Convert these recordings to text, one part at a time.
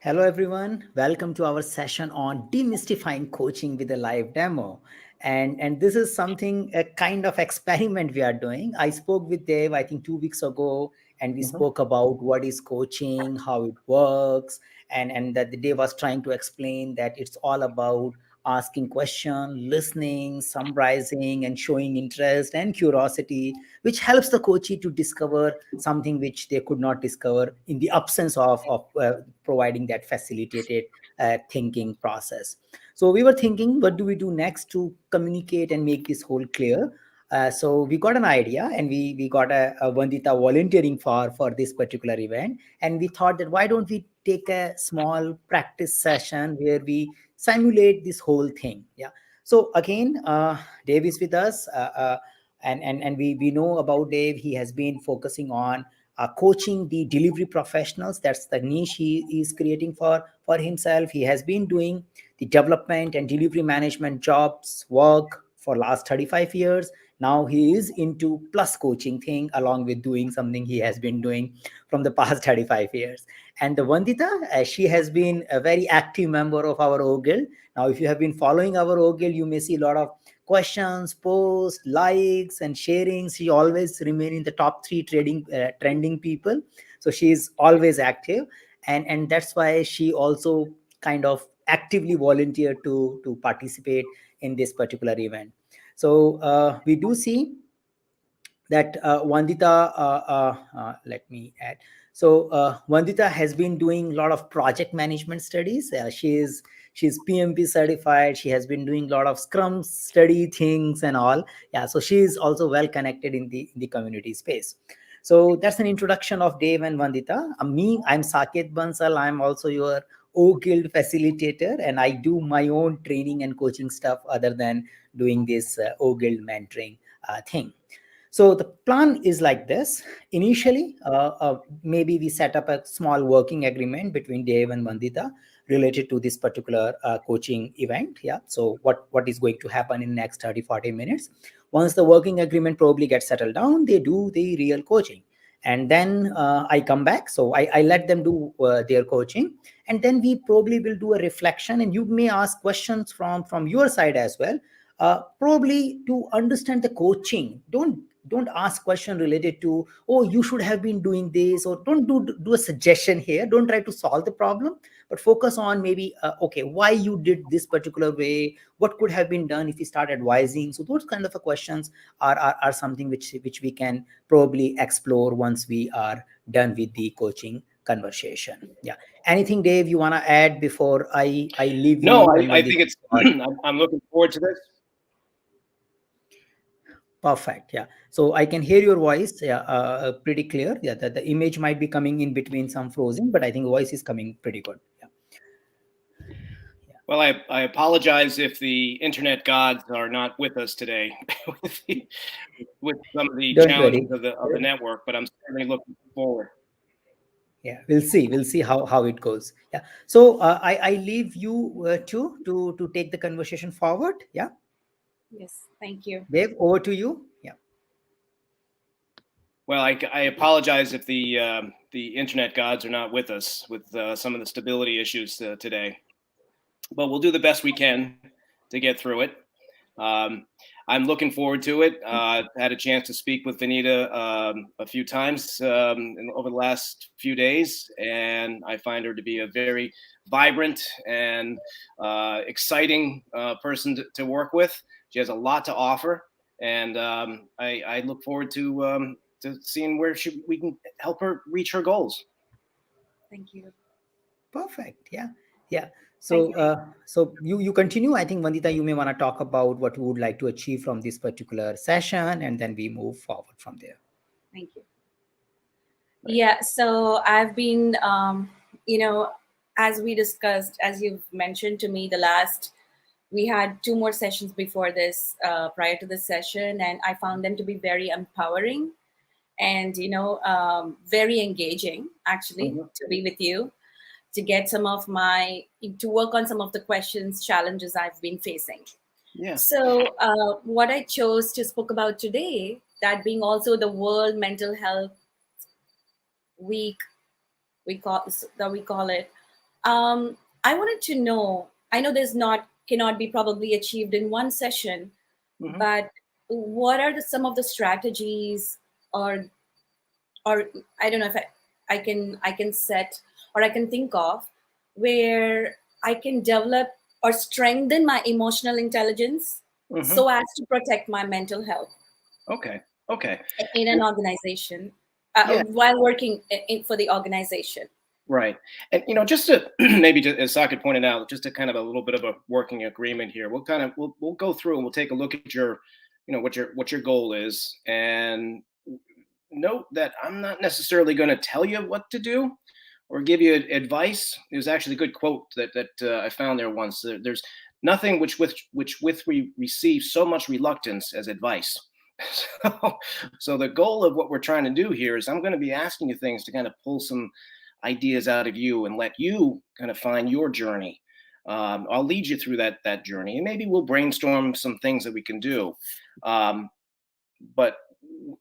Hello, everyone. Welcome to our session on demystifying coaching with a live demo. And this is something, a kind of experiment we are doing. I spoke with Dave, I think 2 weeks ago, and we Mhm. spoke about what is coaching, how it works, and that the Dave was trying to explain that it's all about asking question, listening, summarizing, and showing interest and curiosity, which helps the coachee to discover something which they could not discover in the absence of providing that facilitated thinking process. So we were thinking, what do we do next to communicate and make this whole clear? So we got an idea, and we got a Vandita volunteering for this particular event, and we thought that why don't we take a small practice session where we simulate this whole thing. Yeah. So again, Dave is with us, and we know about Dave. He has been focusing on coaching the delivery professionals. That's the niche he is creating for himself. He has been doing the development and delivery management jobs work for last 35 years. Now he is into plus coaching thing, along with doing something he has been doing from the past 35 years. And the Vandita, she has been a very active member of our OGuild. Now, if you have been following our OGuild, you may see a lot of questions, posts, likes, and sharings. She always remain in the top three trending people. So she is always active, and that's why she also kind of actively volunteered to participate in this particular event. So we do see that Vandita, let me add. So Vandita has been doing a lot of project management studies. She's PMP certified. She has been doing a lot of Scrum study things and all. Yeah, so she is also well connected in the community space. So that's an introduction of Dave and Vandita. I'm Saket Bansal. I'm also your OGuild facilitator, and I do my own training and coaching stuff other than doing this OGuild mentoring thing. So the plan is like this. Initially, maybe we set up a small working agreement between Dave and Vandita related to this particular coaching event. Yeah. So what is going to happen in next 30, 40 minutes? Once the working agreement probably gets settled down, they do the real coaching. And then I come back. So I let them do their coaching. And then we probably will do a reflection. And you may ask questions from your side as well, probably to understand the coaching. Don't ask question related to, oh, you should have been doing this, or don't do a suggestion here. Don't try to solve the problem, but focus on maybe, okay, why you did this particular way, what could have been done if you start advising. So those kind of questions are something which we can probably explore once we are done with the coaching conversation. Yeah. Anything, Dave, you want to add before I leave No, you and I Vandita? think it's. I'm looking forward to this. Perfect. Yeah. So I can hear your voice. Yeah. Pretty clear. Yeah. The image might be coming in between some frozen, but I think voice is coming pretty good. Yeah. Yeah. Well, I apologize if the internet gods are not with us today with some of the Don't worry. challenges of the network, but I'm certainly looking forward. Yeah. We'll see. We'll see how it goes. Yeah. So I leave you to take the conversation forward. Yeah. Yes, thank you. Dave, over to you. Yeah. Well, I apologize if the internet gods are not with us with some of the stability issues today, but we'll do the best we can to get through it. Um, I'm looking forward to it. Had a chance to speak with Vanita a few times over the last few days, and I find her to be a very vibrant and exciting person to work with. She has a lot to offer, and I look forward to seeing where we can help her reach her goals. Thank you. Perfect. Yeah. Yeah. Thank So you, Dave. so you continue. I think, Vandita, you may want to talk about what you would like to achieve from this particular session, and then we move forward from there. Thank you. Right. Yeah, so I've been, as we discussed, as you've mentioned to me, we had two more sessions before this, prior to this session, and I found them to be very empowering and, very engaging, actually, Mhm. to be with you, to work on some of the questions, challenges I've been facing. Yeah. So, what I chose to speak about today, that being also the World Mental Health Week, we call it. I wanted to know, I know cannot be probably achieved in one session, but what are some of the strategies, or or I don't know if I can set, or I can think of, where I can develop or strengthen my emotional intelligence so as to protect my mental health Okay. in an organization, Yeah. while working for the organization. Right. And just to maybe just, as Saket pointed out, just a kind of a little bit of a working agreement here. We'll go through and we'll take a look at your, what your goal is, and note that I'm not necessarily going to tell you what to do or give you advice. It was actually a good quote that I found there once. There's nothing which we receive so much reluctance as advice. So the goal of what we're trying to do here is I'm going to be asking you things to kind of pull some ideas out of you and let you kind of find your journey. I'll lead you through that journey, and maybe we'll brainstorm some things that we can do. But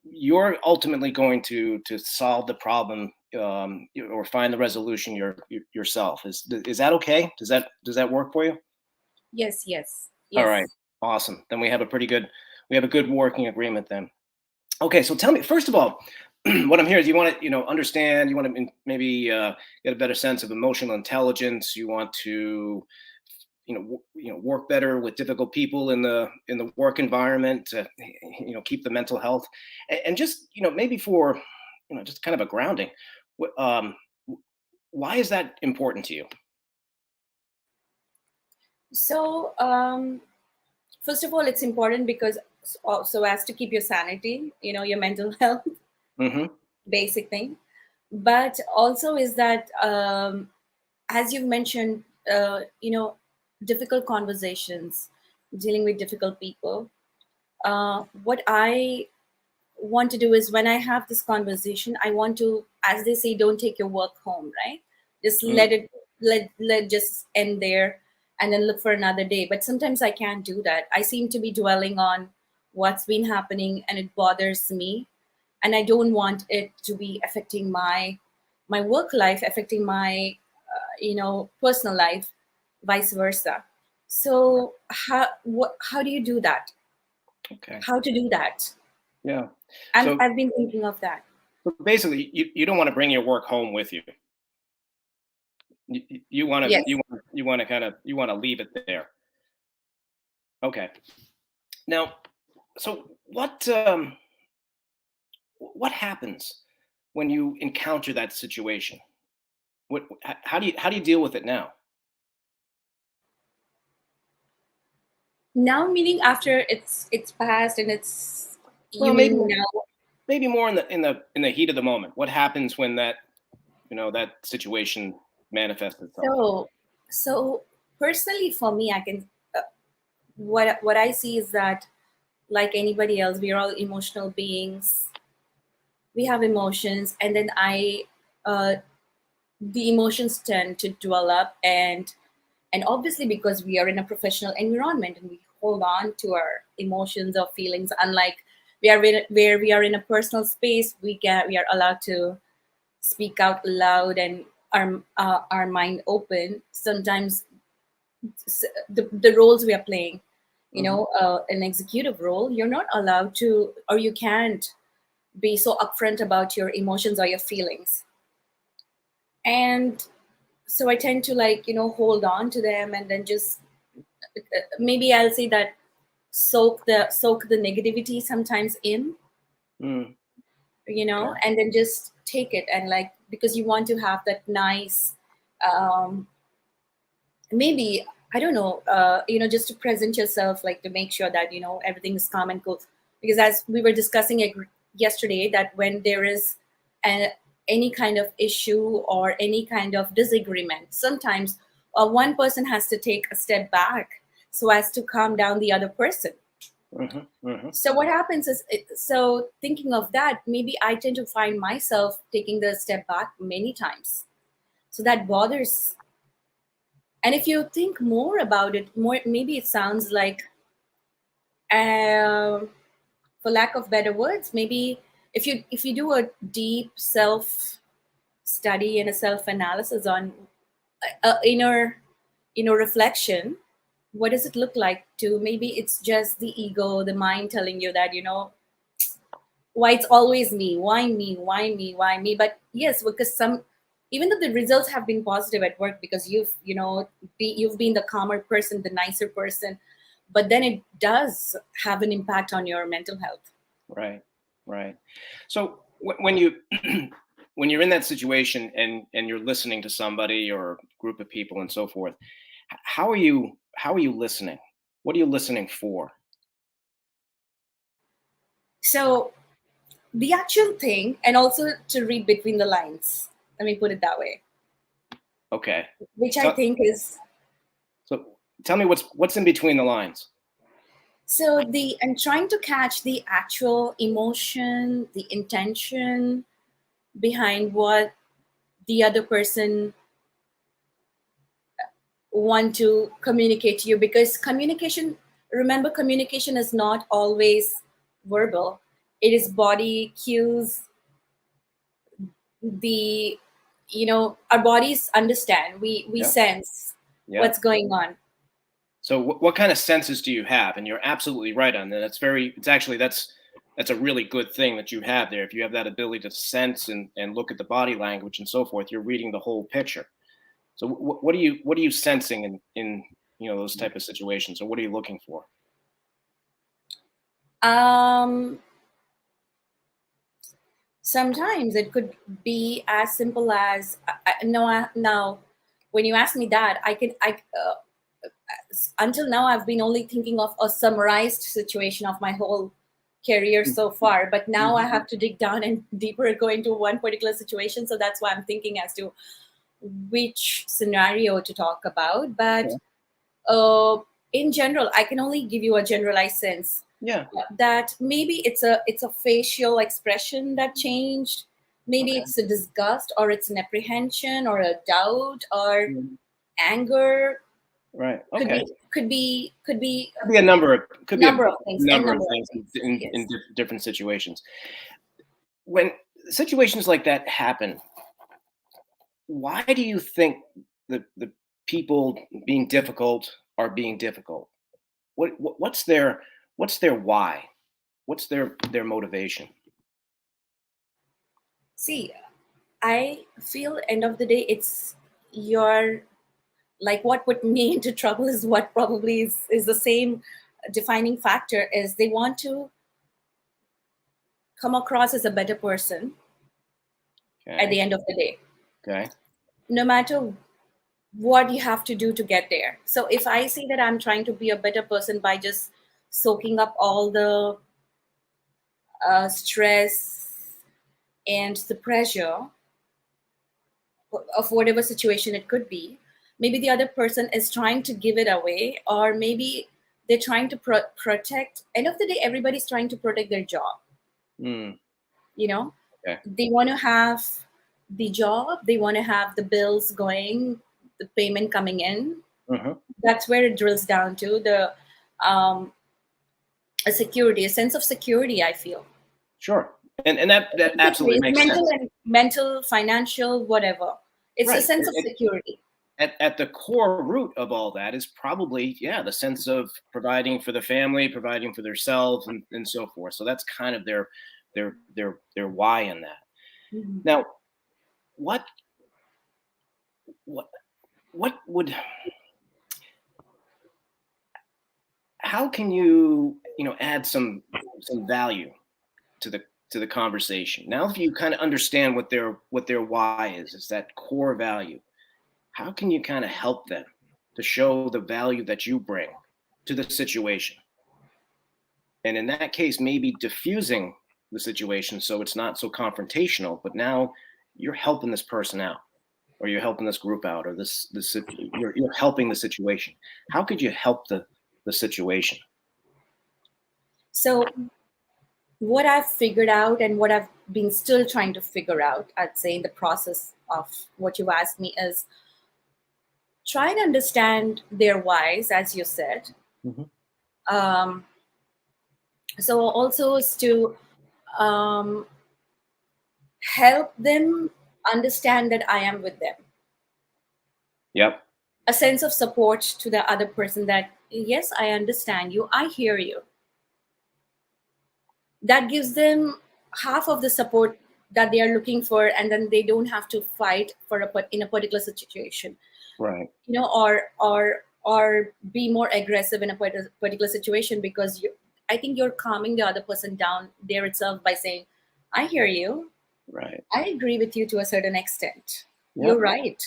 you're ultimately going to solve the problem, or find the resolution yourself. Is that okay? Does that work for you? Yes, yes, All right, yes. awesome. Then we have a good working agreement then. Okay, so tell me, first of all, what I'm here is you want to, understand, you want to maybe get a better sense of emotional intelligence. You want to, work better with difficult people in the work environment to, keep the mental health, and just, maybe for, just kind of a grounding. Why is that important to you? So, first of all, it's important because so as to keep your sanity, your mental health, Mm-hmm. basic thing. But also is that, as you've mentioned, difficult conversations, dealing with difficult people. What I want to do is, when I have this conversation, I want to, as they say, don't take your work home, right? Just let just end there, and then look for another day. But sometimes I can't do that. I seem to be dwelling on what's been happening, and it bothers me, and I don't want it to be affecting my work life, affecting my personal life, vice versa. So how do you do that? Okay. How to do that? Yeah. I've been thinking of that. So basically, you don't want to bring your work home with you. You want to Yes. you want to leave it there. Okay. Now, so what happens when you encounter that situation? How do you deal with it now? Now, meaning after it's passed, and it's, you Well, maybe mean now? maybe more in the heat of the moment. What happens when that situation manifests itself? So personally, for me, I can, what I see is that, like anybody else, we are all emotional beings. We have emotions, and then uh, the emotions tend to dwell up, and obviously, because we are in a professional environment and we hold on to our emotions or feelings, unlike where we are in a personal space, we are allowed to speak out loud, and our mind open. Sometimes the roles we are playing, Hmm. an executive role, you're not allowed to, or you can't be so upfront about your emotions or your feelings. And so I tend to, like, hold on to them, and then just, maybe I'll say that, soak the negativity sometimes in, Mm, okay. and then just take it, and, like, because you want to have that nice, um, maybe, I don't know, just to present yourself, like, to make sure that everything is calm and cool. Because as we were discussing it yesterday, that when there is a, any kind of issue or any kind of disagreement, sometimes one person has to take a step back so as to calm down the other person. Hmm. Hmm. So what happens is, so thinking of that, maybe I tend to find myself taking the step back many times. So that bothers. And if you think more about it, more, maybe it sounds like, um, for lack of better words, maybe if you do a deep self study and a self analysis on inner reflection. What does it look like to, maybe it's just the ego, the mind telling you that, why it's always me, why me, why me, why me. But yes, because even though the results have been positive at work, because you've been the calmer person, the nicer person, but then it does have an impact on your mental health. Right. So when you when you're in that situation and you're listening to somebody or a group of people and so forth, how are you listening? What are you listening for? So the actual thing, and also to read between the lines, let me put it that way, Okay. which I So, think is, so tell me what's in between the lines. so I'm trying to catch the actual emotion, the intention behind what the other person want to communicate to you. Because remember, communication is not always verbal. It is body cues. The our bodies understand. We Yeah. sense Yeah. what's going on. So what kind of senses do you have? And you're absolutely right on that. That's a really good thing that you have there. If you have that ability to sense and look at the body language and so forth, you're reading the whole picture. So what are you sensing in those type of situations, or what are you looking for? um Sometimes it could be as simple as, no, now when you ask me that, until now I've been only thinking of a summarized situation of my whole career so far, but now I have to dig down and deeper go into one particular situation. So that's why I'm thinking as to which scenario to talk about. But in general, I can only give you a generalized sense. Yeah. That maybe it's a facial expression that changed. Maybe Okay. it's a disgust, or it's an apprehension, or a doubt, or anger. Right. Could Okay. be Could be a number of number of things. number of things in Yes. different situations. When situations like that happen, why do you think the people being difficult are being difficult? What's their why? What's their motivation? See, I feel end of the day, it's your, like, what put me into trouble is what probably is the same defining factor, is they want to come across as a better person at Okay. the end of the day, Okay. no matter what you have to do to get there. So if I say that I'm trying to be a better person by just soaking up all the stress and the pressure of whatever situation it could be, maybe the other person is trying to give it away, or maybe they're trying to protect. End of the day, everybody's trying to protect their job. Mm, okay. They want to have the job, they want to have the bills going, the payment coming in. Uh-huh. That's where it drills down to the um, a security, a sense of security, I feel. Sure. And that absolutely It's makes sense. mental, financial, whatever. It's a Right. sense of security. At the core root of all that is probably, yeah, the sense of providing for the family, providing for themselves, and so forth. So that's kind of their why in that. Mhm. Now, what what what would how can you add some value to the conversation? Now, if you kind of understand what their why is that core value, how can you kind of help them to show the value that you bring to the situation? And in that case, maybe diffusing the situation so it's not so confrontational, but now you're helping this person out, or you're helping this group out, or you're helping the situation. How could you help the situation? So what I've figured out, and what I've been still trying to figure out, I'd say, in the process of what you've asked me, is try to understand their whys, as you said. Mhm. Um, so also is to um, help them understand that I am with them. Yep. a sense of support to the other person, that yes, I understand you, I hear you. That gives them half of the support that they are looking for, and then they don't have to fight for in a particular situation, Right. or be more aggressive in a particular situation, because I think you're calming the other person down there itself by saying, I hear you, Right. I agree with you to a certain extent, Yep. you're right.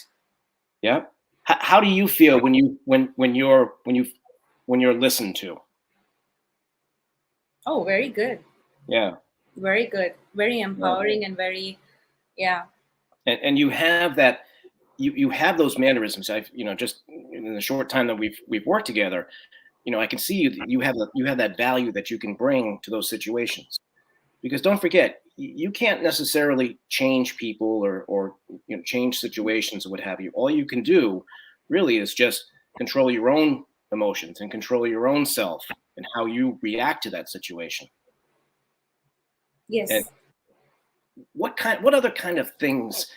Yep. How do you feel when you're listened to? Oh, very good. Yeah. Very good, very empowering, and very, yeah. And you have that, you have those mannerisms. I've, just in the short time that we've worked together, I can see you have that value that you can bring to those situations. Because don't forget, you can't necessarily change people or change situations or what have you. All you can do really is just control your own emotions and control your own self and how you react to that situation. And Yes. what other kind of things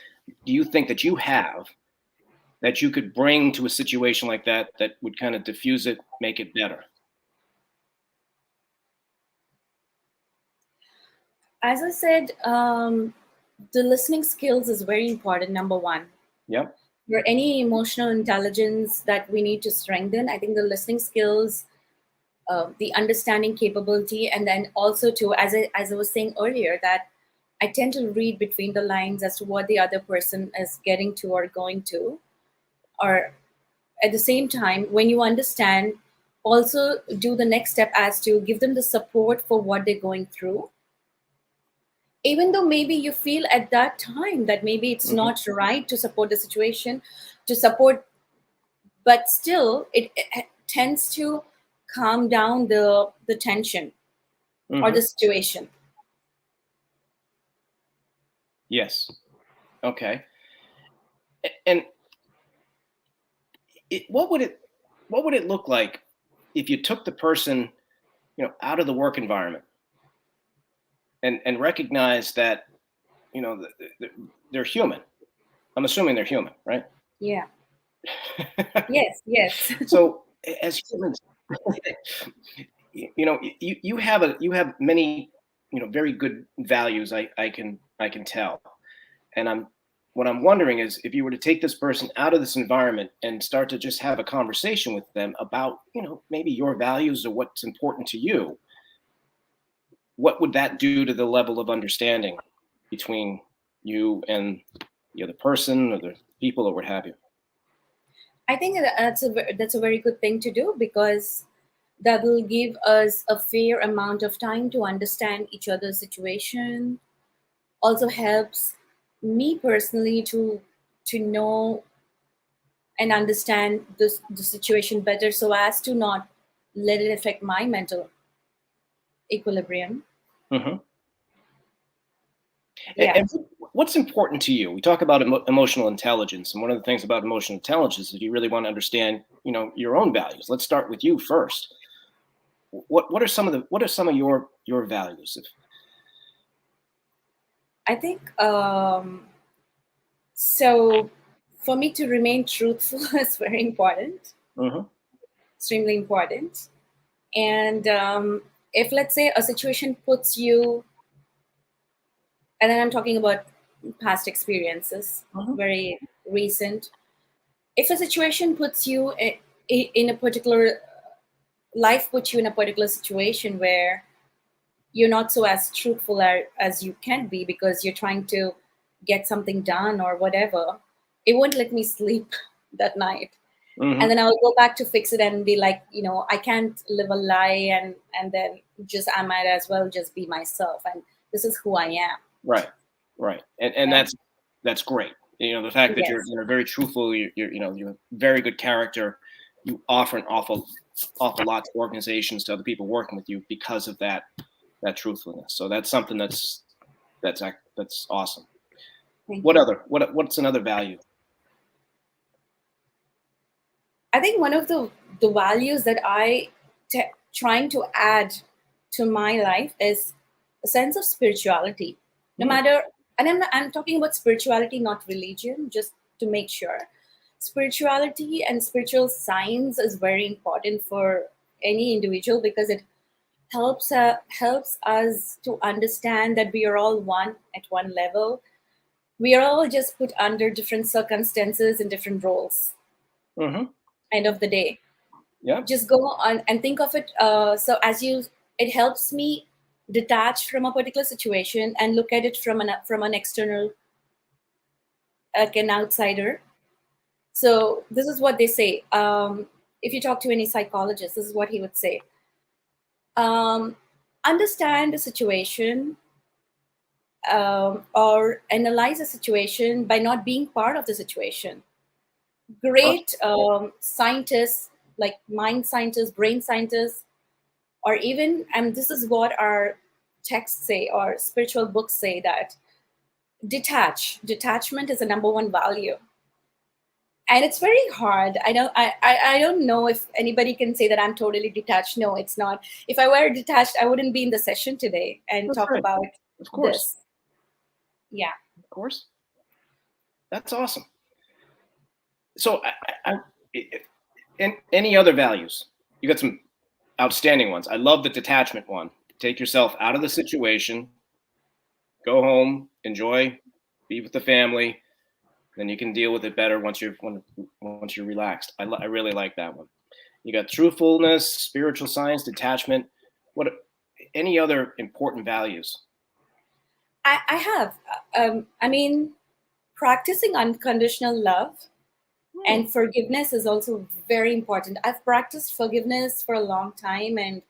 do you think that you have that you could bring to a situation like that would kind of diffuse it, make it better? As I said, the listening skills is very important, number one. Yep. For any emotional intelligence that we need to strengthen, I think the listening skills, the understanding capability, and then also to, as I was saying earlier, that I tend to read between the lines as to what the other person is getting to or going to. Or at the same time, when you understand, also do the next step as to give them the support for what they're going through, even though maybe you feel at that time that maybe it's Mm-hmm. not right to support the situation, to support, but still it tends to calm down the tension or Mm-hmm. the situation. Yes. Okay. And what would it look like if you took the person, out of the work environment and recognize that, they're human. I'm assuming they're human, right? Yeah. Yes, yes. So as humans, you have many, very good values. I can tell, and what I'm wondering is if you were to take this person out of this environment and start to just have a conversation with them about, maybe your values or what's important to you, what would that do to the level of understanding between you and the other person or the people or what have you? I think that's a very good thing to do, because that will give us a fair amount of time to understand each other's situation. Also helps me personally to know and understand the situation better, so as to not let it affect my mental equilibrium. Hmm. Yeah. And what's important to you? We talk about emotional intelligence, and one of the things about emotional intelligence is you really want to understand, your own values. Let's start with you first. What are some of your values? I think so. For me to remain truthful is very important, Mm-hmm. extremely important. And if, let's say, a situation puts you, and then I'm talking about past experiences, Mm-hmm. very recent. If a situation puts you in a particular life, puts you in a particular situation where you're not so as truthful as you can be, because you're trying to get something done or whatever, it won't let me sleep that night. And Mm-hmm. then I'll go back to fix it and be like, I can't live a lie, and then just, I might as well just be myself, and this is who I am. Right, right, and Yeah. that's great. The fact that you're Yes. very truthful, you're a very good character. You offer an awful lot to organizations, to other people working with you because of that truthfulness. So that's something that's awesome. Thank What you. other what's another value? I think one of the values that trying to add to my life is a sense of spirituality. No Hmm. matter, and I'm talking about spirituality, not religion, just to make sure. spirituality and spiritual science is very important for any individual because it helps us to understand that we are all one at one level. We are all just put under different circumstances and different roles. Mm-hmm. End of the day, Yeah. just go on and think of it. So it helps me detach from a particular situation and look at it from an external, like an outsider. So this is what they say. If you talk to any psychologist, this is what he would say. Um, Understand the situation, or analyze a situation by not being part of the situation. Great scientists, like mind scientists, brain scientists, or even, and this is what our texts say or spiritual books say, that detachment is the number one value. And it's very hard. I don't know if anybody can say that I'm totally detached. No, it's not. If I were detached, I wouldn't be in the session today and That's talk right. about Of course. this. Yeah. Of course. That's awesome. So, and any other values? You got some outstanding ones. I love the detachment one. Take yourself out of the situation, go home, enjoy, be with the family, then you can deal with it better once you're relaxed. I really like that one. You got truthfulness, spiritual science, detachment. What any other important values? I have. I mean, practicing unconditional love and forgiveness is also very important. I've practiced forgiveness for a long time, and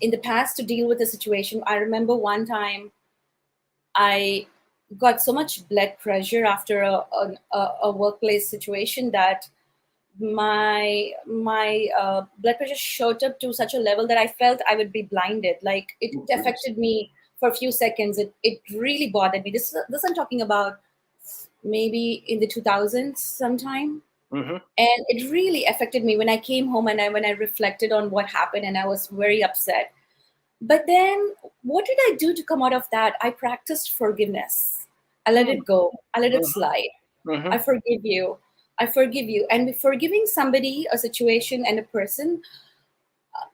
in the past, to deal with a situation, I remember one time I got so much blood pressure after a workplace situation that my blood pressure shot up to such a level that I felt I would be blinded. Like it affected me for a few seconds. It really bothered me. This I'm talking about maybe in the 2000s sometime. Mm-hmm. And it really affected me when I came home and when I reflected on what happened, and I was very upset. But then what did I do to come out of that? I practiced forgiveness. I let it go. I let it slide. Mm-hmm. I forgive you. I forgive you. And forgiving somebody, a situation, and a person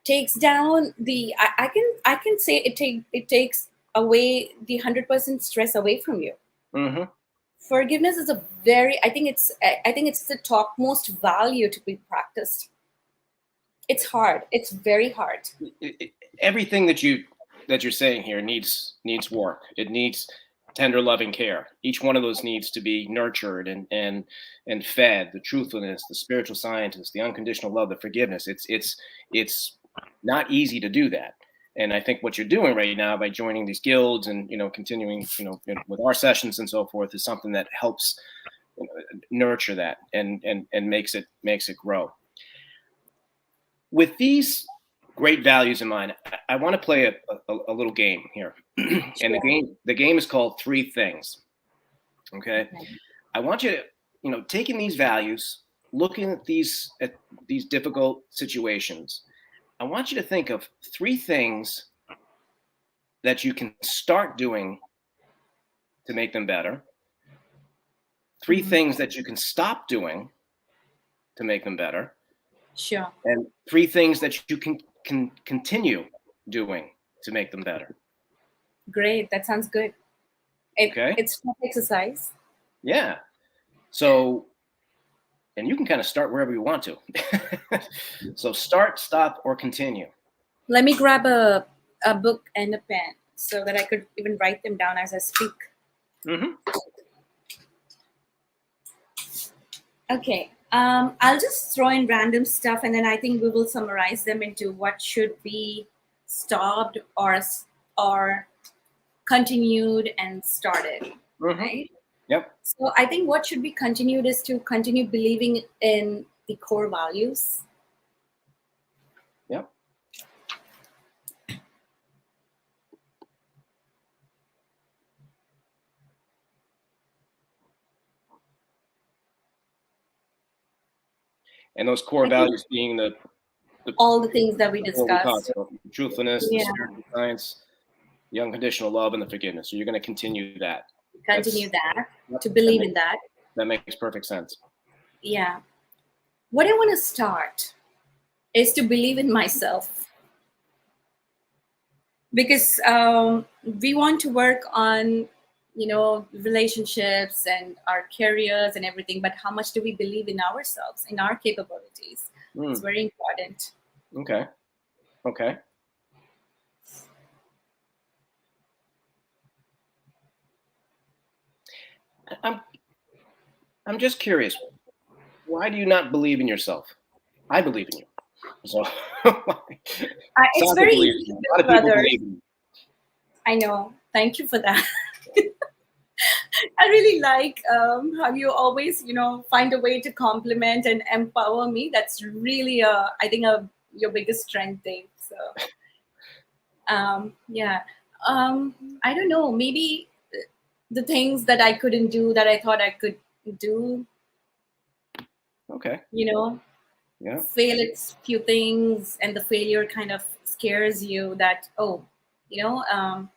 takes down the. I can say it takes away the 100% stress away from you. Mm-hmm. Forgiveness is I think it's the topmost value to be practiced. It's hard. It's very hard. Everything that you're saying here needs work. It needs tender loving care. Each one of those needs to be nurtured and fed. The truthfulness, the spiritual scientist, the unconditional love, the forgiveness. It's not easy to do that. And I think what you're doing right now by joining these guilds and continuing with our sessions and so forth is something that helps nurture that and makes it grow. With these great values in mind, I want to play a little game here. And the game is called Three Things. Okay. I want you to, taking these values, looking at these difficult situations, I want you to think of three things that you can start doing to make them better. Three things that you can stop doing to make them better. Sure. And three things that you can continue doing to make them better. Great. That sounds good. Okay. It's tough exercise. Yeah. So, and you can kind of start wherever you want to. So start, stop, or continue. Let me grab a book and a pen so that I could even write them down as I speak. Mm-hmm. Okay. I'll just throw in random stuff, and then I think we will summarize them into what should be stopped or continued and started. Mm-hmm. Right? Yep. So I think what should be continued is to continue believing in the core values. Yep. And those core values being all the things that we discussed. Truthfulness, the spiritual science, the unconditional love, and the forgiveness. So you're going to continue that. To believe in that. That makes perfect sense. yeah, what I want to start is to believe in myself, because we want to work on, relationships and our careers and everything, but how much do we believe in ourselves, in our capabilities? It's Mm, very important. okay. Okay. I'm I'm just curious. Why do you not believe in yourself? I believe in you. So It's Saket very believes easy in to you. A lot of build people others. believe in you. I know, thank you for that. I really like how you always, find a way to compliment and empower me. That's really, I think, your biggest strength, Dave. So, yeah. I don't know. Maybe the things that I couldn't do that I thought I could do, Okay. Yeah. fail at few things, and the failure kind of scares you that, oh, you know, um,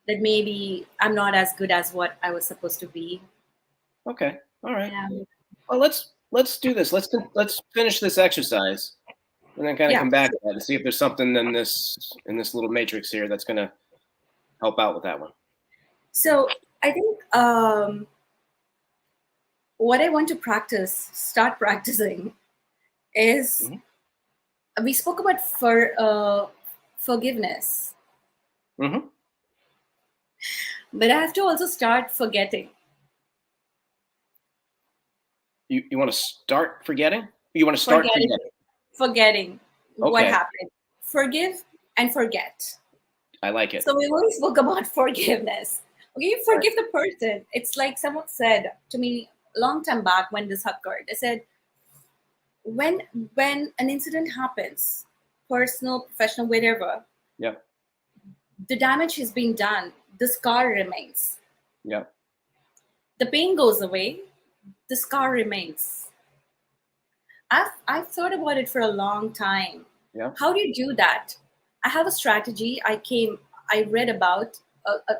that maybe I'm not as good as what I was supposed to be. Okay. All right. Yeah. Well, let's do this. Let's finish this exercise and then kind of Yeah. come back to that and see if there's something in this little matrix here that's going to help out with that one. So I think what I want to start practicing, is Mhm. we spoke about forgiveness, Mm-hmm. but I have to also start forgetting. You want to start forgetting? You want to start Forgetting, forgetting? forgetting what Okay. happened. Forgive and forget. I like it. So we only spoke about forgiveness. Okay, you All right. forgive the person. It's like someone said to me a long time back when this occurred. They said, when an incident happens, personal, professional, whatever, Yeah. the damage has been done. The scar remains. Yeah. The pain goes away. The scar remains. I've thought about it for a long time. Yeah. How do you do that? I have a strategy. I read about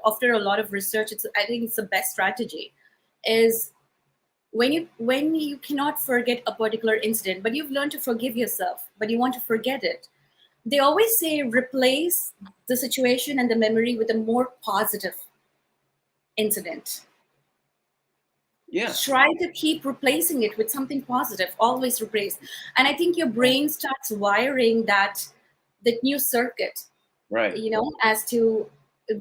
after a lot of research. I think it's the best strategy. Is when you cannot forget a particular incident, but you've learned to forgive yourself, but you want to forget it. They always say replace the situation and the memory with a more positive incident. Yeah. Try to keep replacing it with something positive. Always replace, and I think your brain starts wiring that new circuit, Right. as to,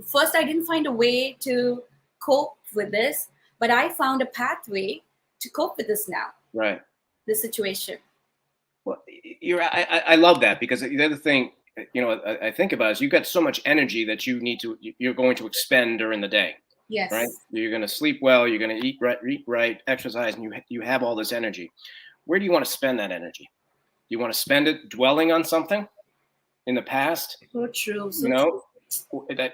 first I didn't find a way to cope with this, but I found a pathway to cope with this now, Right. this situation. Well, I love that because the other thing, I think about is you've got so much energy that you're going to expend during the day, right? Yes. You're going to sleep well, you're going to eat right, exercise, and you have all this energy. Where do you want to spend that energy? Do you want to spend it dwelling on something in the past? So true, You so true. know,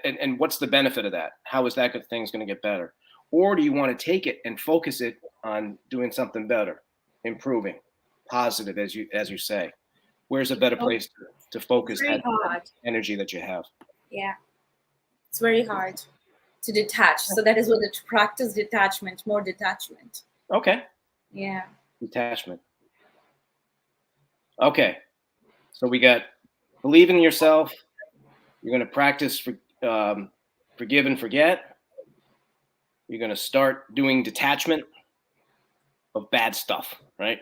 and what's the benefit of that? How is that good thing's going to get better? Or do you want to take it and focus it on doing something better, improving, positive, as you say? Where's a better Oh, place to it's focus very that hard. energy that you have? Yeah, it's very hard to detach. So that is what the practice detachment, more detachment. Okay, Yeah. detachment. Okay, so we got believe in yourself. You're going to practice forgive and forget. You're going to start doing detachment of bad stuff, right?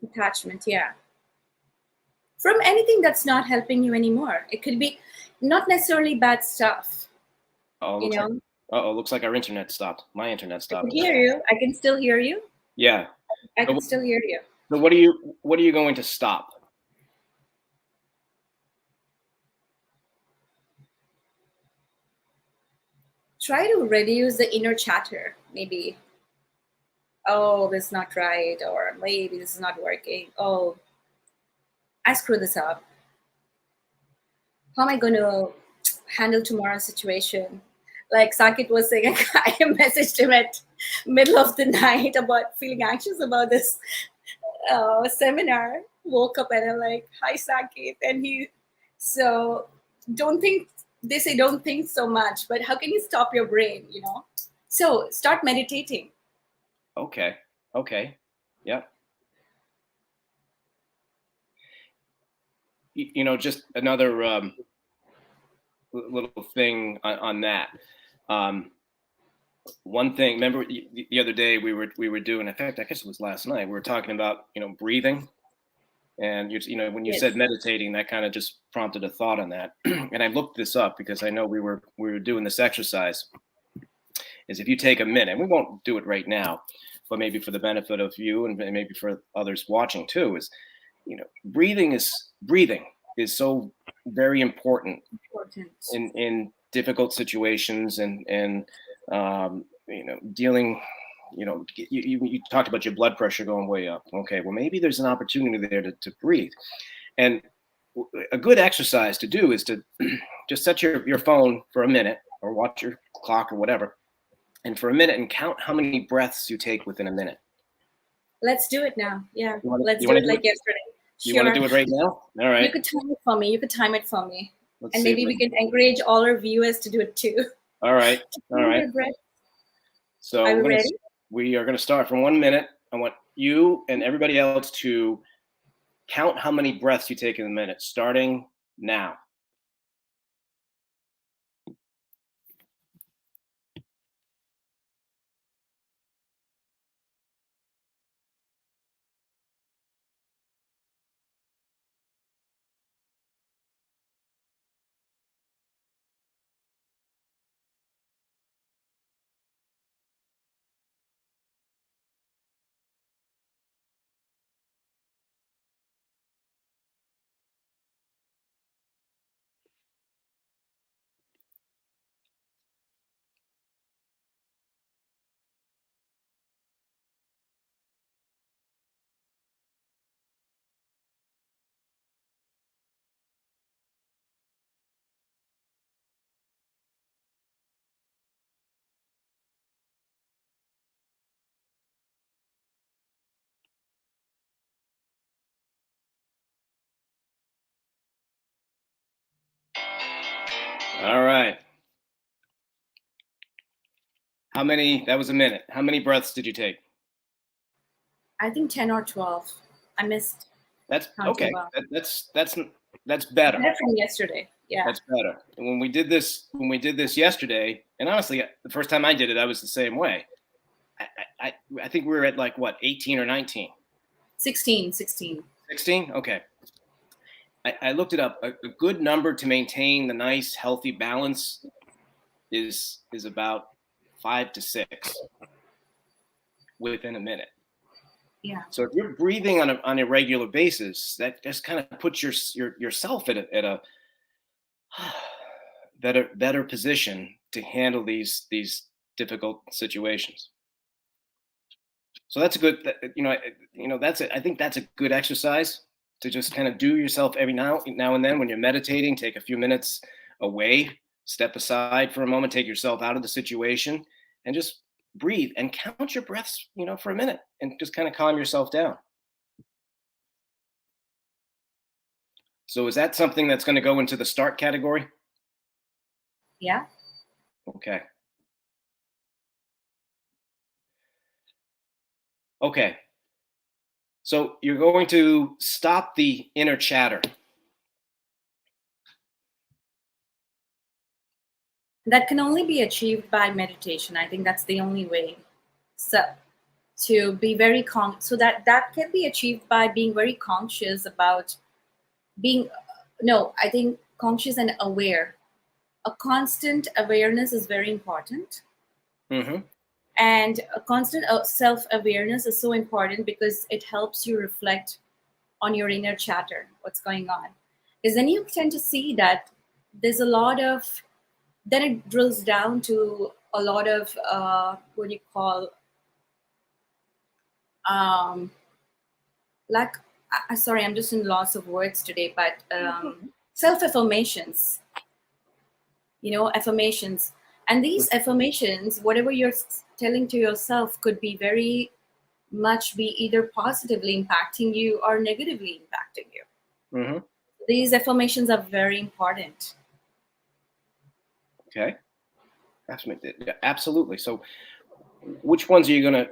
Detachment, yeah. From anything that's not helping you anymore. It could be not necessarily bad stuff, Oh, you know. looks like our internet stopped. My internet I can stopped. hear you. I can still hear you. Yeah. I So, can still hear you. so what are you going to stop? Try to reduce the inner chatter. Maybe, oh, this is not right, or maybe this is not working. Oh, I screwed this up. How am I going to handle tomorrow's situation? Like Saket was saying, I messaged him at middle of the night about feeling anxious about this seminar. Woke up and I'm like, hi Saket, and so don't think. They say don't think so much, but how can you stop your brain? So start meditating. Okay. Okay. Yeah. You know, just another little thing on that. One thing, remember the other day we were doing, in fact, I guess it was last night, we were talking about, breathing. And you know, when you Yes. said meditating, that kind of just prompted a thought on that. And I looked this up because I know we were doing this exercise. Is if you take a minute, we won't do it right now, but maybe for the benefit of you and maybe for others watching too, is, breathing is so very important in difficult situations and dealing. You talked about your blood pressure going way up. Okay, well, maybe there's an opportunity there to breathe. And a good exercise to do is to just set your phone for a minute or watch your clock or whatever, and for a minute and count how many breaths you take within a minute. Let's do it now. Yeah, let's you do wanna it like yesterday. You want to do it right now? All right. You could time it for me. Let's And see maybe we can encourage all our viewers to do it too. All right. All right. So Are we ready? We are going to start from 1 minute. I want you and everybody else to count how many breaths you take in a minute, starting now. All right. How many? That was a minute. How many breaths did you take? I think 10 or 12. I missed. That's counting okay. well. That's better. Better from yesterday. Yeah. That's better. And when we did this yesterday, and honestly, the first time I did it, I was the same way. I think we were at like what, 18 or 19? 16. 16? Okay. I looked it up. A good number to maintain the nice, healthy balance is about 5 to 6 within a minute. Yeah. So if you're breathing on a regular basis, that just kind of puts yourself at a better position to handle these difficult situations. So that's a good, that's it. I think that's a good exercise to just kind of do yourself every now and then when you're meditating. Take a few minutes away, step aside for a moment, take yourself out of the situation, and just breathe and count your breaths, for a minute, and just kind of calm yourself down. So is that something that's going to go into the start category? Yeah. Okay. Okay. So you're going to stop the inner chatter. That can only be achieved by meditation. I think that's the only way. So to be very so that can be achieved by being very conscious about being, I think conscious and aware. A constant awareness is very important. Mm-hmm. And a constant self-awareness is so important because it helps you reflect on your inner chatter, what's going on. Because then you tend to see that there's a lot of, then it drills down to a lot of, what do you call, sorry, I'm just in loss of words today, but self-affirmations, affirmations. And these affirmations, whatever you're telling to yourself, could be very much be either positively impacting you or negatively impacting you. Mm-hmm. These affirmations are very important. Okay. Absolutely. So which ones are you going to,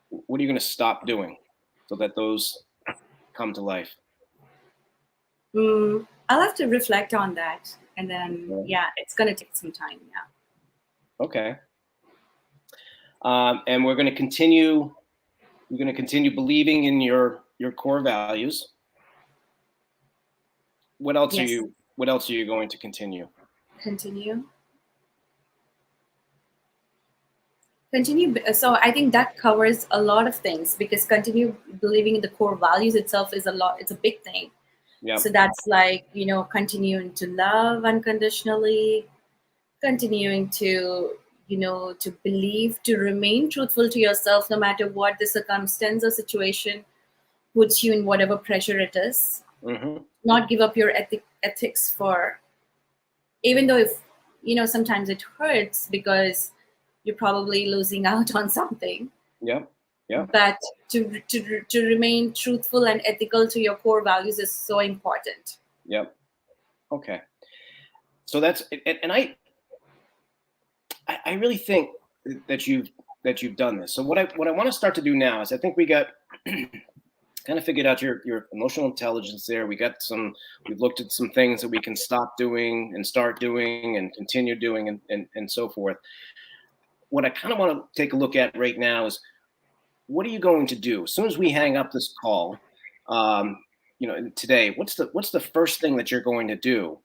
what are you going to stop doing so that those come to life? I'll have to reflect on that. And then, yeah, it's going to take some time. Yeah. Okay. And we're going to continue believing in your core values. What else Yes. are you going to continue? Continue. So I think that covers a lot of things, because continue believing in the core values itself is it's a big thing. Yeah. So that's like, continuing to love unconditionally, continuing to, to believe, to remain truthful to yourself, no matter what the circumstance or situation puts you in, whatever pressure it is. Mm-hmm. Not give up your ethics for, even though if, sometimes it hurts because you're probably losing out on something. Yeah. Yeah. But to remain truthful and ethical to your core values is so important. Yep. Okay. So that's, and I really think that you've done this. So what I want to start to do now is, I think we got kind of figured out your emotional intelligence there. We've looked at some things that we can stop doing and start doing and continue doing and so forth. What I kind of want to take a look at right now is, what are you going to do as soon as we hang up this call? Today, what's the first thing that you're going to do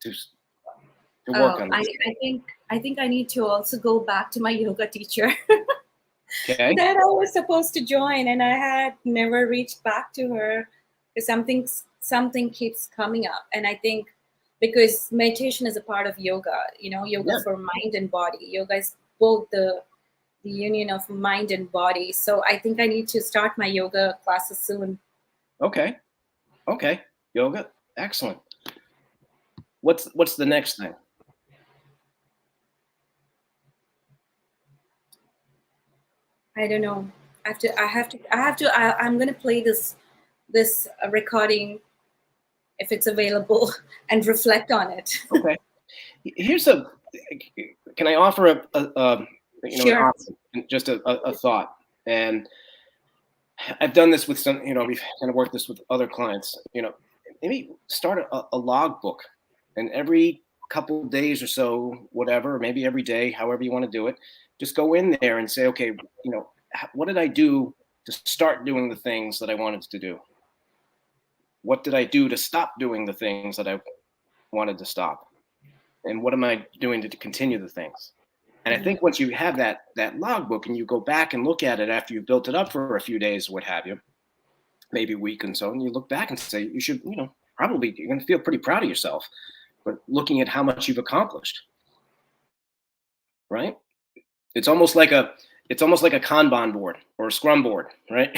to work on this? I think I need to also go back to my yoga teacher Okay. that I was supposed to join, and I had never reached back to her because something keeps coming up. And I think because meditation is a part of yoga, yoga for mind and body. Yoga is both the union of mind and body. So I think I need to start my yoga classes soon. Okay. Yoga. Excellent. What's the next thing? I don't know. I'm going to play this recording if it's available and reflect on it. Okay. Can I offer Sure. an option, just a thought? And I've done this with some, we've kind of worked this with other clients, maybe start a log book, and every couple of days or so, whatever, maybe every day, however you want to do it, just go in there and say, okay, what did I do to start doing the things that I wanted to do? What did I do to stop doing the things that I wanted to stop? And what am I doing to continue the things? And I think once you have that logbook and you go back and look at it after you've built it up for a few days, what have you, maybe a week and so, and you look back and say, you should, probably you're going to feel pretty proud of yourself, but looking at how much you've accomplished, right? It's almost like a Kanban board or a Scrum board, right?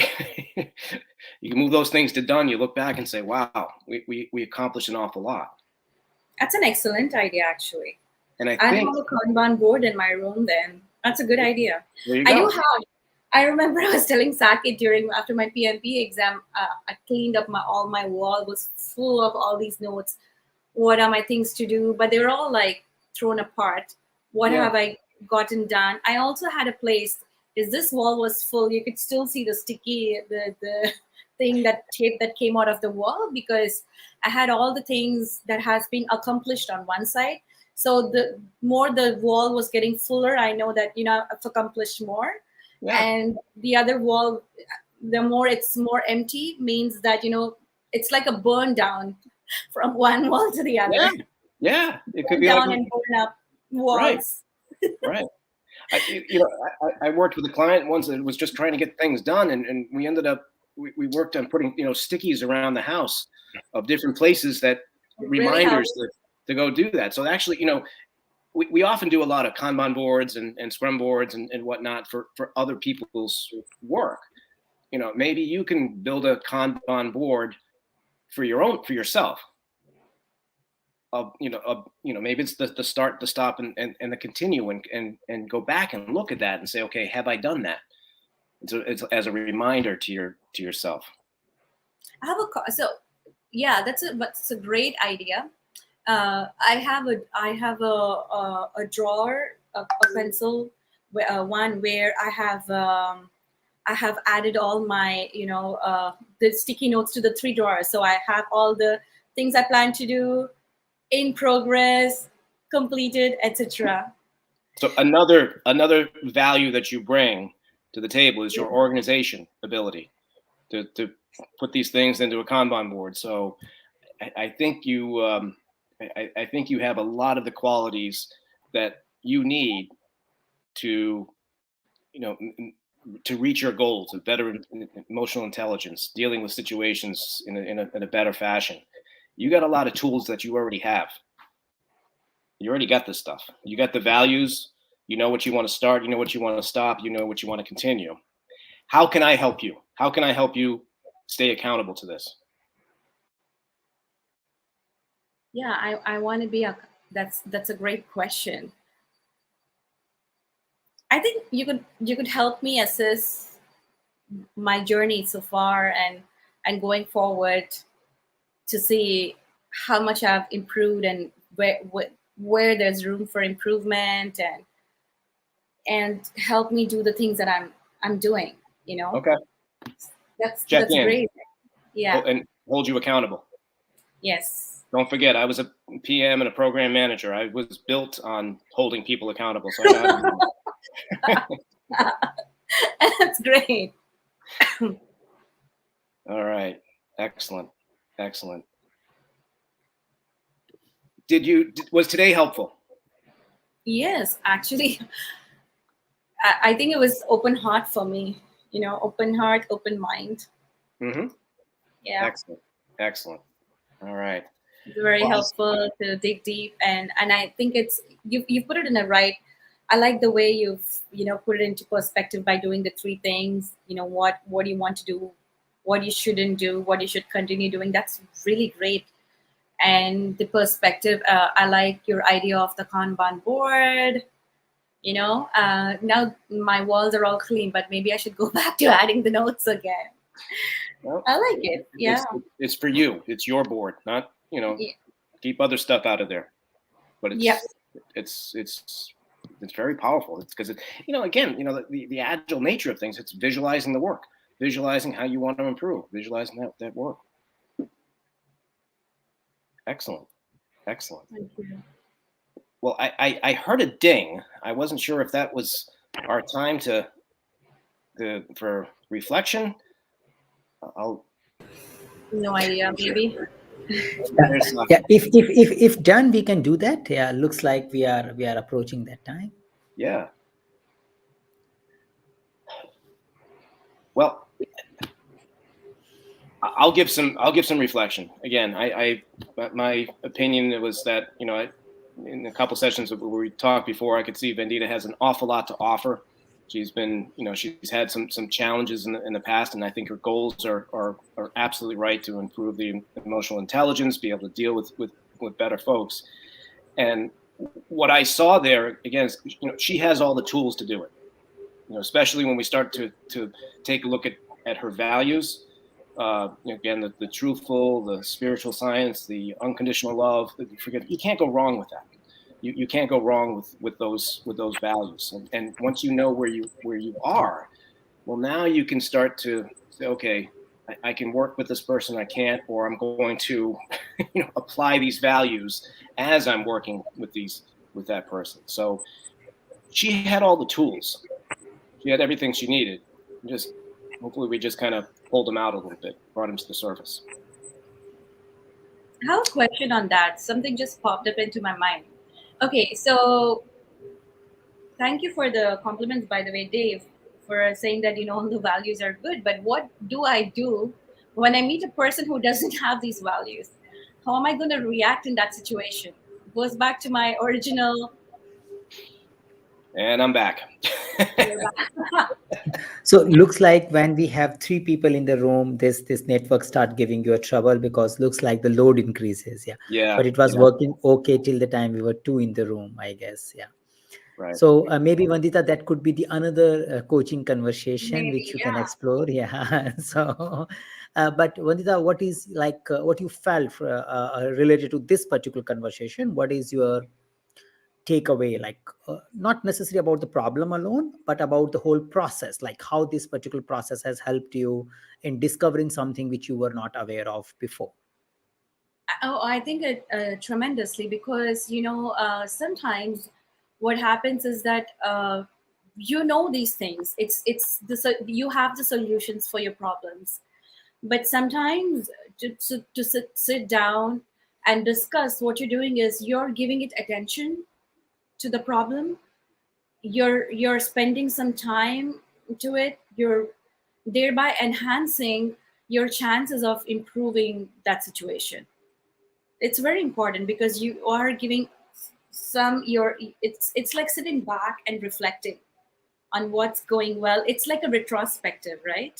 You can move those things to done. You look back and say, wow, we accomplished an awful lot. That's an excellent idea, actually. And I have a Kanban board in my room then. That's a good idea. There you go. I remember I was telling Saket after my PMP exam, I cleaned up all my wall was full of all these notes. What are my things to do? But they were all like thrown apart. What have I gotten done? I also had a place, this wall was full. You could still see the sticky, the thing, that tape that came out of the wall, because I had all the things that has been accomplished on one side. So the more the wall was getting fuller, I know that, I've accomplished more. Yeah. And the other wall, the more it's more empty, means that, it's like a burn down from one wall to the other. Yeah. It could burn be down and burn up walls. Right. I worked with a client once that was just trying to get things done, and we ended up we worked on putting stickies around the house of different places that reminders to go do that. So actually, we often do a lot of Kanban boards and Scrum boards and whatnot for other people's work. Maybe you can build a Kanban board for yourself. Maybe it's the start, the stop, and the continue, and go back and look at that and say, okay, have I done that? It's as a reminder to yourself. That's a great idea. I have a drawer a pencil, one where I have added all my, the sticky notes to the 3 drawers. So I have all the things I plan to do, in progress, completed, etc. So another value that you bring to the table is your organization ability to put these things into a Kanban board. So I think you I think you have a lot of the qualities that you need to to reach your goals of better emotional intelligence, dealing with situations in a better fashion. You got a lot of tools that you already have. You already got this stuff. You got the values. You know what you want to start. You know what you want to stop. You know what you want to continue. How can I help you? How can I help you stay accountable to this? Yeah, I want to be that's a great question. I think you could help me assess my journey so far and going forward to see how much I've improved and where there's room for improvement and help me do the things that I'm doing. Okay. Check That's in. great. Yeah. And hold you accountable. Yes. Don't forget, I was a PM and a program manager. I was built on holding people accountable. So I know how to do it. That's great. All right. Excellent. Was today helpful? Yes, actually, I think it was open heart for me. Open heart, open mind. Mm-hmm. Yeah. Excellent. All right. It's very helpful to dig deep, and I think it's you put it in the right. I like the way you've put it into perspective by doing the 3 things. What do you want to do, what you shouldn't do, what you should continue doing. That's really great. And the perspective, I like your idea of the Kanban board. Now my walls are all clean, but maybe I should go back to adding the notes again. Well, I like it. Yeah. It's for you. It's your board, not Yeah. keep other stuff out of there. But Yeah. it's very powerful. It's because again, the agile nature of things. It's visualizing the work, visualizing how you want to improve, visualizing that work. Excellent. Thank you. Well, I heard a ding. I wasn't sure if that was our time for reflection. I'll. No idea. Maybe. Yeah, if done, we can do that. Yeah, looks like we are approaching that time. Yeah. Well, I'll give some reflection. Again, my opinion was that in a couple sessions where we talked before, I could see Vandita has an awful lot to offer. She's been, she's had some challenges in the past, and I think her goals are absolutely right to improve the emotional intelligence, be able to deal with better folks. And what I saw there again is, she has all the tools to do it. Especially when we start to take a look at her values. Again, the truthful, the spiritual science, the unconditional love. You can't go wrong with that. You can't go wrong with those values. And once you know where you are, well, now you can start to say, okay, I can work with this person. I can't, or I'm going to, apply these values as I'm working with that person. So she had all the tools. She had everything she needed. Just hopefully we just kind of pulled them out a little bit, brought them to the surface. I have a question on that. Something just popped up into my mind. Okay, so thank you for the compliments, by the way, Dave, for saying that all the values are good. But what do I do when I meet a person who doesn't have these values? How am I going to react in that situation? It goes back to my original. And I'm back. So looks like when we have 3 people in the room, this network start giving you a trouble because looks like the load increases. Yeah. Yeah. But it was working okay till the time we were 2 in the room, I guess. Yeah. Right. So maybe Vandita, that could be the another coaching conversation Maybe, which you can explore. Yeah. So, but Vandita, what is what you felt related to this particular conversation? What is your takeaway, like not necessarily about the problem alone, but about the whole process, like how this particular process has helped you in discovering something which you were not aware of before? Oh, I think it tremendously, because sometimes what happens is that these things. You have the solutions for your problems, but sometimes sit down and discuss what you're doing is you're giving it attention to the problem. You're spending some time to it. You're thereby enhancing your chances of improving that situation. It's very important because you are giving some your it's like sitting back and reflecting on what's going well. It's like a retrospective, right?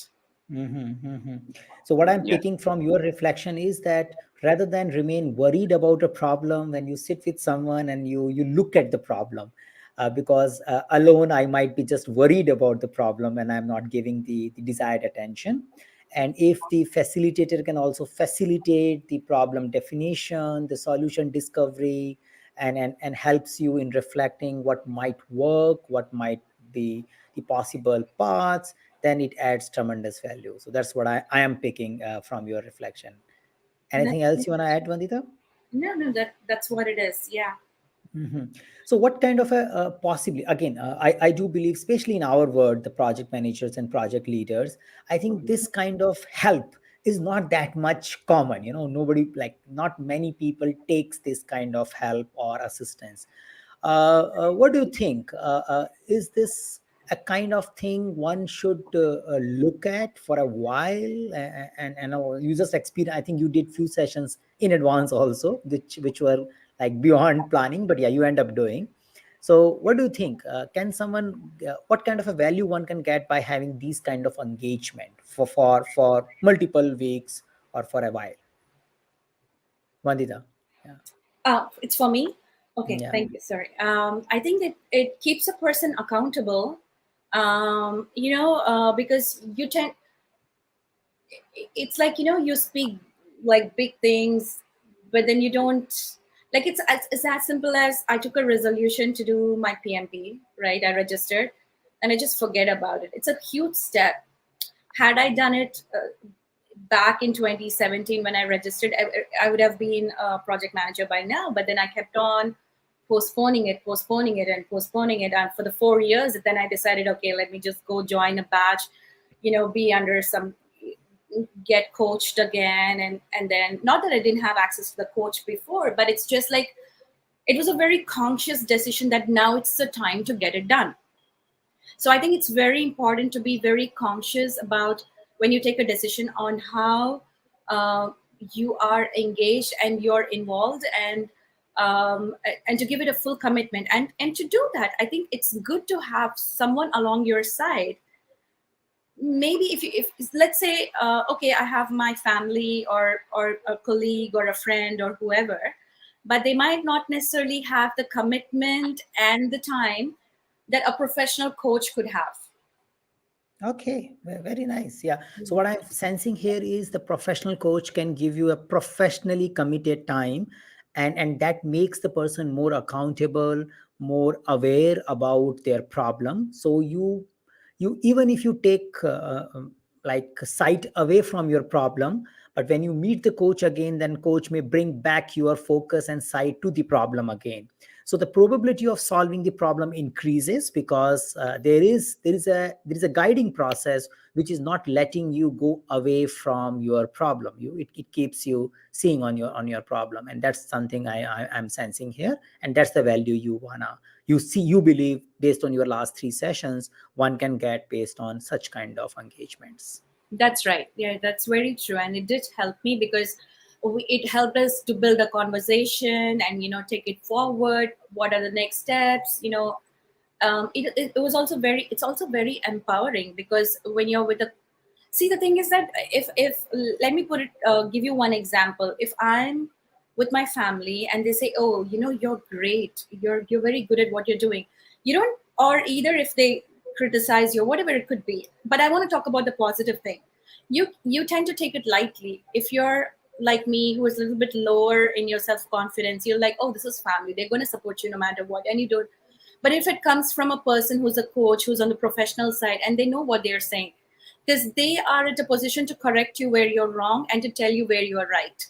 So what I'm Yeah. picking from your reflection is that rather than remain worried about a problem, when you sit with someone and you look at the problem, because alone I might be just worried about the problem and I'm not giving the desired attention. And if the facilitator can also facilitate the problem definition, the solution discovery, and helps you in reflecting what might work, what might be the possible paths, then it adds tremendous value. So that's what I am picking from your reflection. That's Anything else you want to add, Vandita? no, that's what it is. Yeah. Mhm. So, what kind of a possibly again? I do believe, especially in our world, the project managers and project leaders, I think this kind of help is not that much common. Nobody, like, not many people takes this kind of help or assistance. What do you think? Is this a kind of thing one should look at for a while? And users experience. I think you did few sessions in advance also, which were like beyond planning, but yeah, you end up doing. So, what do you think? Can someone? What kind of a value one can get by having these kind of engagement for multiple weeks or for a while? Vandita, yeah, It's for me. Okay, yeah. thank you. Sorry. I think it keeps a person accountable. Because it's like you speak like big things, but then you don't. Like it's as simple as I took a resolution to do my PMP, right? I registered, and I just forget about it. It's a huge step. Had I done it back in 2017 when I registered, I would have been a project manager by now. But then I kept on postponing it, and postponing it. And for the 4 years, then I decided, okay, let me just go join a batch, be under some, get coached again. And then, not that I didn't have access to the coach before, but it's just like, it was a very conscious decision that now it's the time to get it done. So I think it's very important to be very conscious about when you take a decision on how uh, you are engaged and you're involved, and to give it a full commitment. And to do that, I think it's good to have someone along your side. Maybe if let's say, okay, I have my family or a colleague or a friend or whoever, but they might not necessarily have the commitment and the time that a professional coach could have. Okay, very nice. Yeah. So what I'm sensing here is the professional coach can give you a professionally committed time, and that makes the person more accountable, more aware about their problem. So you even if you take like sight away from your problem, but when you meet the coach again, then coach may bring back your focus and sight to the problem again. So the probability of solving the problem increases because there is a guiding process which is not letting you go away from your problem. It keeps you seeing on your problem, and that's something I'm sensing here, and that's the value you believe based on your last three sessions one can get based on such kind of engagements. That's right. Yeah, that's very true. And it did help me because it helped us to build a conversation and, take it forward. What are the next steps? It was also it's also very empowering because when you're with a, see, the thing is that if let me give you one example. If I'm with my family and they say, oh, you're great, you're very good at what you're doing, you don't, or either if they criticize you, whatever it could be, but I want to talk about the positive thing. You tend to take it lightly if you're like me, who is a little bit lower in your self-confidence, you're like, oh, this is family, they're going to support you no matter what, and you don't. But if it comes from a person who's a coach, who's on the professional side, and they know what they're saying, because they are at a position to correct you where you're wrong and to tell you where you are right.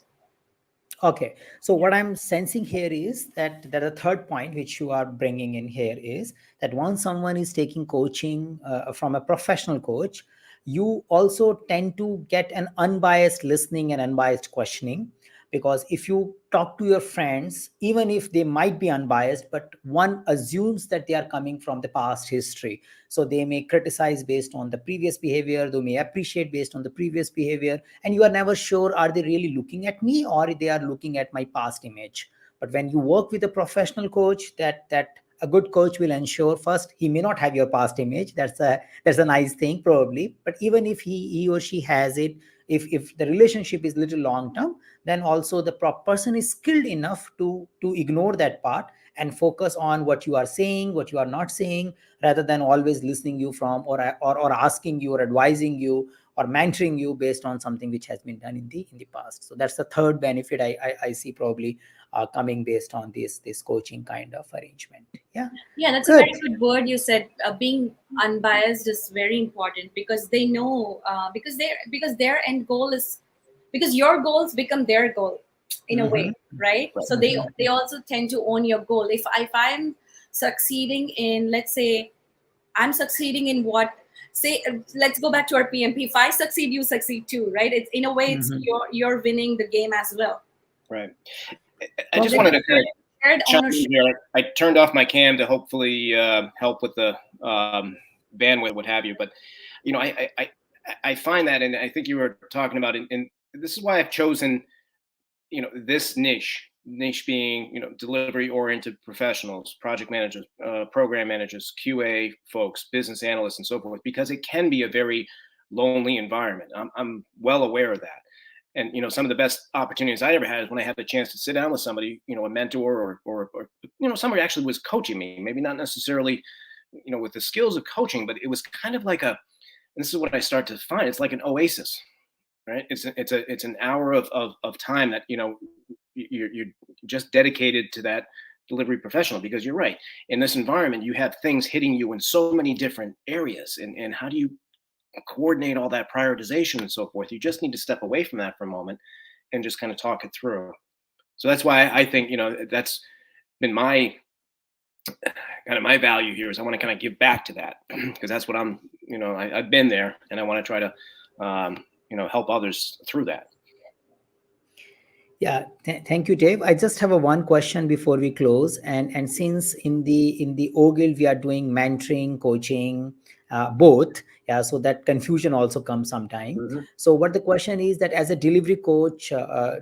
Okay, so what I'm sensing here is that the third point which you are bringing in here is that once someone is taking coaching from a professional coach, you also tend to get an unbiased listening and unbiased questioning. Because if you talk to your friends, even if they might be unbiased, but one assumes that they are coming from the past history. So they may criticize based on the previous behavior, they may appreciate based on the previous behavior, and you are never sure, are they really looking at me or they are looking at my past image. But when you work with a professional coach, that a good coach will ensure, first, he may not have your past image. That's a nice thing probably, but even if he or she has it, if the relationship is little long term, then also the person is skilled enough to ignore that part and focus on what you are saying, what you are not saying, rather than always listening you from, or asking you or advising you or mentoring you based on something which has been done in the past. So that's the third benefit I see probably coming based on this coaching kind of arrangement. Yeah, Yeah, that's a good. very good word you said. Being unbiased is very important, because they know, because their end goal is, because your goals become their goal in a Mhm. way, right? Right. So they also tend to own your goal. If I'm succeeding in, let's say, I'm succeeding in what, say, let's go back to our PMP. If I succeed, you succeed too, right? It's in a way, it's Mhm. you're winning the game as well. Right. I just There's wanted Perfect. to kind of shared chime in ownership. here. I turned off my cam to hopefully help with the bandwidth, what have you. But I find that, and I think you were talking about, and this is why I've chosen this niche being delivery oriented professionals, project managers, program managers, QA folks, business analysts, and so forth, because it can be a very lonely environment. I'm well aware of that. And some of the best opportunities I ever had is when I had the chance to sit down with somebody, a mentor, or somebody actually was coaching me, maybe not necessarily with the skills of coaching, but it was kind of like and this is what I start to find, it's like an oasis, right? It's an hour of time that you're just dedicated to that delivery professional, because you're right, in this environment you have things hitting you in so many different areas, and how do you coordinate all that prioritization and so forth? You just need to step away from that for a moment and just kind of talk it through. So that's why I think that's been my my value here, is I want to kind of give back to that because that's what I've been there, and I want to try to help others through that. Yeah, thank you, Dave. I just have a one question before we close. And since in the OGuild we are doing mentoring, coaching, both, yeah, so that confusion also comes sometime. Mm-hmm. So what the question is that as a delivery coach,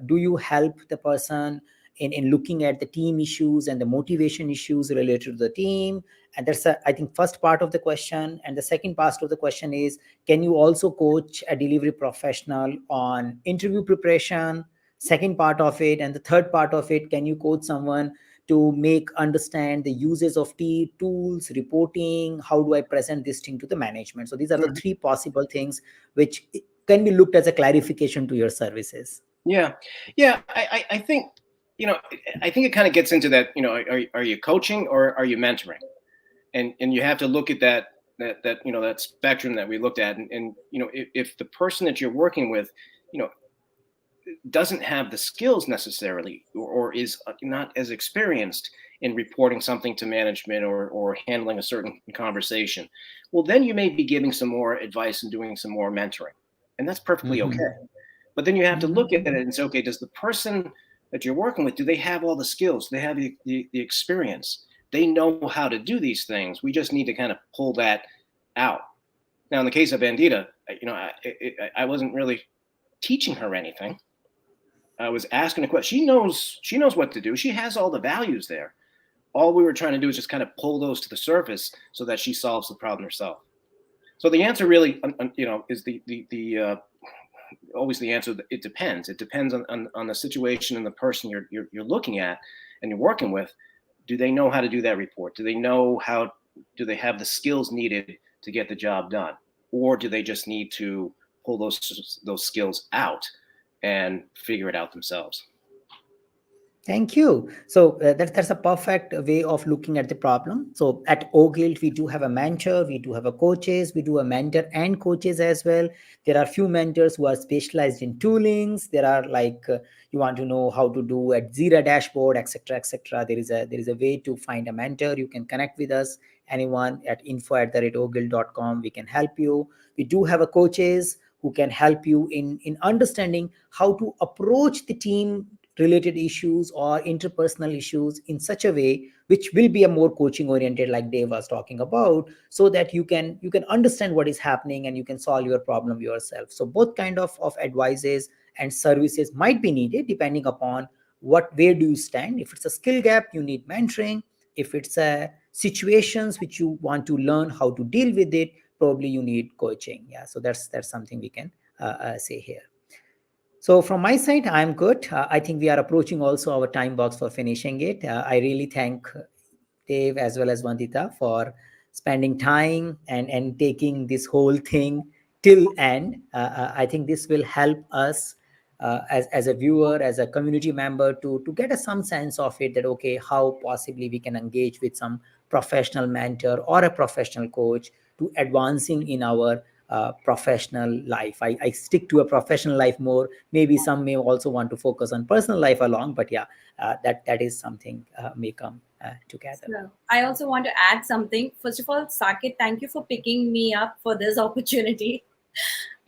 do you help the person in looking at the team issues and the motivation issues related to the team? And that's I think first part of the question. And the second part of the question is, can you also coach a delivery professional on interview preparation? Second part of it, and the third part of it, can you coach someone to make understand the uses of tools, reporting, how do I present this thing to the management? So these are the Mm-hmm. three possible things which can be looked as a clarification to your services. Yeah, yeah. I think I think it kind of gets into that. Are you coaching or are you mentoring? And you have to look at that spectrum that we looked at, and if the person that you're working with, you know, doesn't have the skills necessarily, or is not as experienced in reporting something to management, or handling a certain conversation, well, then you may be giving some more advice and doing some more mentoring, and that's perfectly Mhm. okay. But then you have to look at it Mhm. and say, okay, does the person that you're working with, do they have all the skills? Do they have the experience? They know how to do these things. We just need to kind of pull that out. Now, in the case of Vandita, I wasn't really teaching her anything. I was asking a question. She knows what to do. She has all the values there. All we were trying to do is just kind of pull those to the surface so that she solves the problem herself. So the answer really, is the always the answer. It depends. It depends on the situation and the person you're looking at and you're working with. Do they know how to do that report? Do they know how? Do they have the skills needed to get the job done, or do they just need to pull those skills out and figure it out themselves. Thank you. So that's a perfect way of looking at the problem. So at OGuild, we do have a mentor, we do have a coaches, we do a mentor and coaches as well. There are few mentors who are specialized in toolings. There are like you want to know how to do at Zira dashboard, etc., etc. There is a way to find a mentor. You can connect with us. Anyone at info@oguild.com. We can help you. We do have a coaches who can help you in understanding how to approach the team related issues or interpersonal issues in such a way which will be a more coaching oriented, like Dave was talking about, so that you can understand what is happening and you can solve your problem yourself. So both kind of advices and services might be needed depending upon where do you stand. If it's a skill gap, you need mentoring. If it's a situations which you want to learn how to deal with it, probably you need coaching. Yeah, so that's something we can say here. So from my side, I'm good. I think we are approaching also our time box for finishing it. I really thank Dave as well as Vandita for spending time and taking this whole thing till end. I think this will help us as a viewer, as a community member to get some sense of it, that okay, how possibly we can engage with some professional mentor or a professional coach to advancing in our professional life. I stick to a professional life more. Maybe some may also want to focus on personal life along, but yeah, that is something may come together. So I also want to add something. First of all, Saket, thank you for picking me up for this opportunity.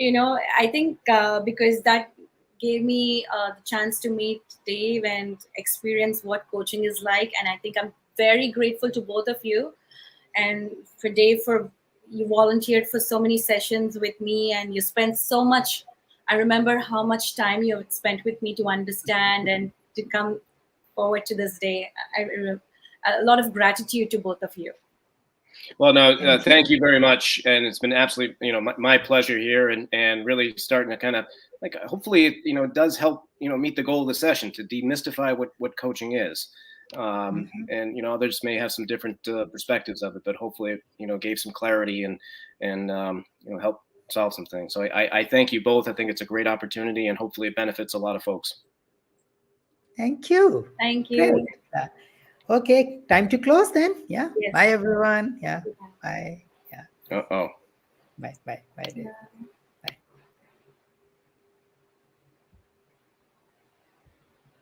I think because that gave me the chance to meet Dave and experience what coaching is like. And I think I'm very grateful to both of you. And for Dave, for you volunteered for so many sessions with me and you spent so much. I remember how much time you have spent with me to understand and to come forward to this day. A lot of gratitude to both of you. Well, no, thank you very much, and it's been absolutely, my pleasure here, and really starting to kind of like hopefully it does help meet the goal of the session to demystify what coaching is, and others may have some different perspectives of it, but hopefully it gave some clarity and help solve some things. So I thank you both. I think it's a great opportunity, and hopefully it benefits a lot of folks. Thank you. Thank Great. you. Okay, time to close then. Yeah. Yes. Bye everyone. Yeah. Bye. Yeah. Uh-oh. Bye. Bye. Bye. Dave. Yeah.